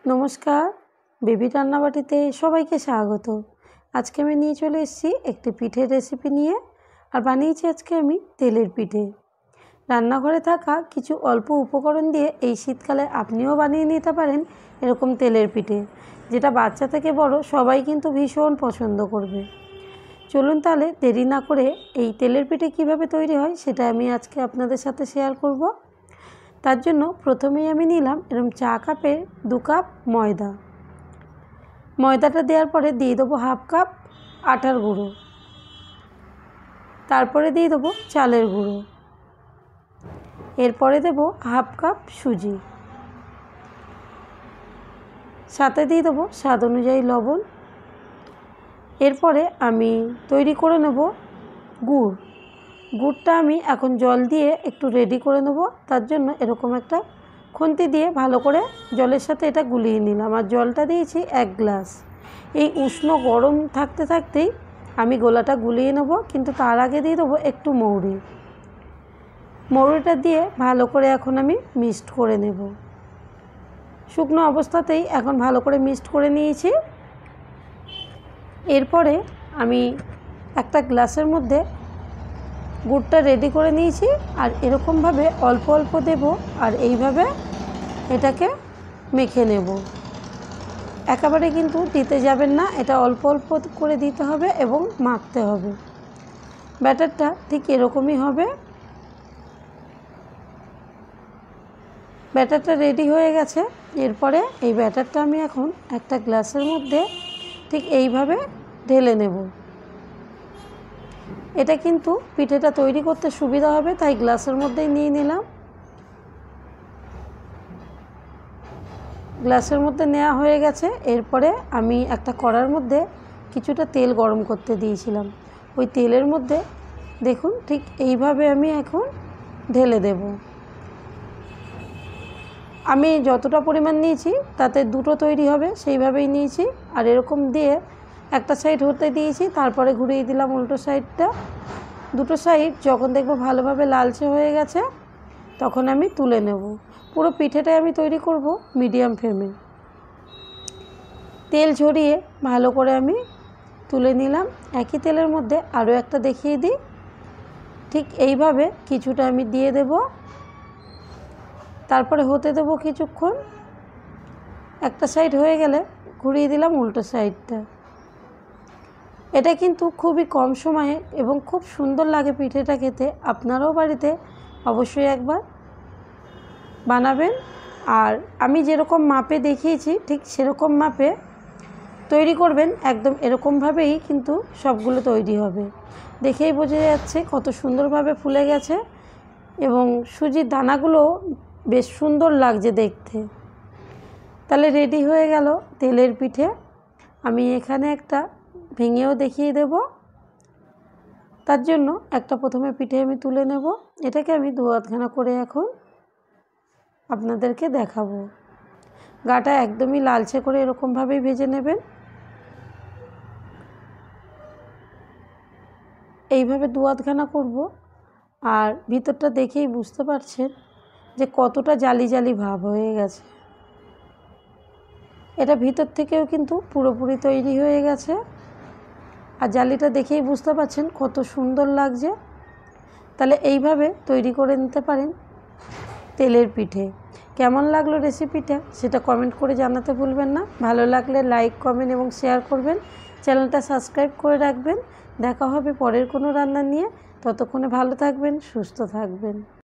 নমস্কার, বেবি রান্নাবাটিতে সবাইকে স্বাগত। আজকে আমি নিয়ে চলে এসেছি একটি পিঠের রেসিপি নিয়ে। আর বানিয়েছি আজকে আমি তেলের পিঠে। রান্নাঘরে থাকা কিছু অল্প উপকরণ দিয়ে এই শীতকালে আপনিও বানিয়ে নিতে পারেন এরকম তেলের পিঠে, যেটা বাচ্চা থেকে বড় সবাই কিন্তু ভীষণ পছন্দ করবে। চলুন তাহলে দেরি না করে এই তেলের পিঠে কিভাবে তৈরি হয় সেটা আমি আজকে আপনাদের সাথে শেয়ার করব। তার জন্য প্রথমেই আমি নিলাম এরকম চা কাপের 2 কাপ ময়দা। ময়দাটা দেওয়ার পরে দিয়ে দেবো 1/2 কাপ আটার গুঁড়ো, তারপরে দিয়ে দেবো চালের গুঁড়ো, এরপরে দেবো 1/2 কাপ সুজি, সাথে দিয়ে দেবো স্বাদ অনুযায়ী লবণ। এরপরে আমি তৈরি করে নেব গুড়টা আমি এখন জল দিয়ে একটু রেডি করে নেব। তার জন্য এরকম একটা খুন্তি দিয়ে ভালো করে জলের সাথে এটা গুলিয়ে নিলাম। আর জলটা দিয়েছি 1 গ্লাস। এই উষ্ণ গরম থাকতে থাকতেই আমি গোলাটা গুলিয়ে নেব, কিন্তু তার আগে দিয়ে দেবো একটু মৌরিটা দিয়ে ভালো করে এখন আমি মিক্সড করে নেব। শুকনো অবস্থাতেই এখন ভালো করে মিক্সড করে নিয়েছি। এরপরে আমি একটা গ্লাসের মধ্যে গুড়টা রেডি করে নিয়েছি। আর এরকমভাবে অল্প অল্প দেব, আর এইভাবে এটাকে মেখে নেব। একেবারে কিন্তু দিতে যাবেন না, এটা অল্প অল্প করে দিতে হবে এবং মাখতে হবে। ব্যাটারটা ঠিক এরকমই হবে। ব্যাটারটা রেডি হয়ে গেছে। এরপরে এই ব্যাটারটা আমি এখন একটা গ্লাসের মধ্যে ঠিক এইভাবে ঢেলে নেব। এটা কিন্তু পিঠেটা তৈরি করতে সুবিধা হবে, তাই গ্লাসের মধ্যেই নিয়ে নিলাম। গ্লাসের মধ্যে নেওয়া হয়ে গেছে। এরপরে আমি একটা কড়ার মধ্যে কিছুটা তেল গরম করতে দিয়েছিলাম। ওই তেলের মধ্যে দেখুন ঠিক এইভাবে আমি এখন ঢেলে দেব। আমি যতটা পরিমাণ নিয়েছি তাতে 2টো তৈরি হবে, সেইভাবেই নিয়েছি। আর এরকম দিয়ে একটা সাইড হতে দিয়েছি, তারপরে ঘুরিয়ে দিলাম উল্টো সাইডটা। 2টো সাইড যখন দেখবো ভালোভাবে লালচে হয়ে গেছে তখন আমি তুলে নেব। পুরো পিঠেটাই আমি তৈরি করব মিডিয়াম ফ্লেমে। তেল ঝরিয়ে ভালো করে আমি তুলে নিলাম। একই তেলের মধ্যে আরও একটা দেখিয়ে দিই। ঠিক এইভাবে কিছুটা আমি দিয়ে দেব, তারপরে হতে দেব কিছুক্ষণ। একটা সাইড হয়ে গেলে ঘুরিয়ে দিলাম উল্টো সাইডটা। এটা কিন্তু খুবই কম সময়ে এবং খুব সুন্দর লাগে পিঠেটা খেতে। আপনারাও বাড়িতে অবশ্যই একবার বানাবেন। আর আমি যেরকম মাপে দেখিয়েছি ঠিক সেরকম মাপে তৈরি করবেন। একদম এরকমভাবেই কিন্তু সবগুলো তৈরি হবে। দেখেই বোঝা যাচ্ছে কত সুন্দরভাবে ফুলে গেছে এবং সুজির দানাগুলো বেশ সুন্দর লাগছে দেখতে। তাহলে রেডি হয়ে গেল তেলের পিঠে। আমি এখানে একটা ভেঙেও দেখিয়ে দেব। তার জন্য একটা প্রথমে পিঠে আমি তুলে নেব। এটাকে আমি 2 আধখানা করে এখন আপনাদেরকে দেখাবো। গাটা একদমই লালচে করে এরকমভাবেই ভেজে নেবেন। এইভাবে 2 আধখানা করব। আর ভিতরটা দেখেই বুঝতে পারছেন যে কতটা জালি জালি ভাব হয়ে গেছে। এটা ভিতর থেকেও কিন্তু পুরোপুরি তৈরি হয়ে গেছে। আর জালিটা দেখেই বুঝতে পারছেন কত সুন্দর লাগছে। তাহলে এইভাবে তৈরি করে নিতে পারেন তেলের পিঠে। কেমন লাগলো রেসিপিটা সেটা কমেন্ট করে জানাতে ভুলবেন না। ভালো লাগলে লাইক, কমেন্ট এবং শেয়ার করবেন। চ্যানেলটা সাবস্ক্রাইব করে রাখবেন। দেখা হবে পরের কোনো রান্না নিয়ে। ততক্ষণে ভালো থাকবেন, সুস্থ থাকবেন।